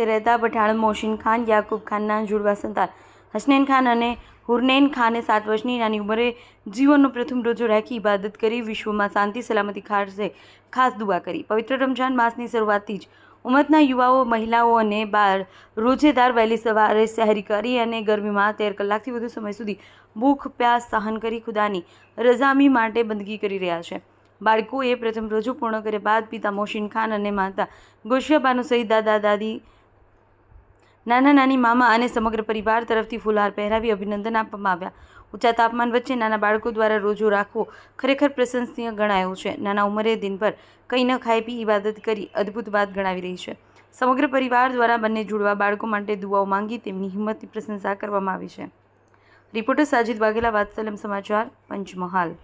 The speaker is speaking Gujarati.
ખાતે રહેતા પઠાણ મોહસિન ખાન યાકૂબ ખાનના જુડવા સંતાન હસનૈન ખાન અને હુરનૈન ખાને 7 વર્ષની નાની ઉંમરે જીવનનો પ્રથમ રોજો રાખી ઇબાદત કરી વિશ્વમાં શાંતિ સલામતી ખાસ દુઆ કરી। પવિત્ર રમજાન માસની શરૂઆતથી જ ઉમ્મતના યુવાઓ, મહિલાઓ અને બાળ રોજેદાર વહેલી સવારે સહેરી કરી અને ગરમીમાં 13 કલાકથી વધુ સમય સુધી ભૂખ પ્યાસ સહન કરી ખુદાની રઝામંદી માટે બંદગી કરી રહ્યા છે। બાળકોએ પ્રથમ રોજો પૂર્ણ કર્યા બાદ પિતા મોહસિન ખાન અને માતા ગોશિયા બાનુ સહિત દાદા દાદી, નાના નાની, મામા અને સમગ્ર પરિવાર તરફથી ફુલહાર પહેરાવી અભિનંદન આપવામાં આવ્યા। ઊંચા તાપમાન વચ્ચે નાના બાળકો દ્વારા રોજો રાખવો ખરેખર પ્રશંસનીય ગણાયો છે। નાના ઉંમરે દિનભર કંઈ ન ખાઈ પી ઇબાદત કરી અદ્ભુત વાત ગણાવી રહી છે। સમગ્ર પરિવાર દ્વારા બંને જુડવા બાળકો માટે દુઆઓ માંગી તેમની હિંમતની પ્રશંસા કરવામાં આવી છે। રિપોર્ટર સાજિદ વાઘેલા, વાત્સલ્યમ સમાચાર, પંચમહાલ।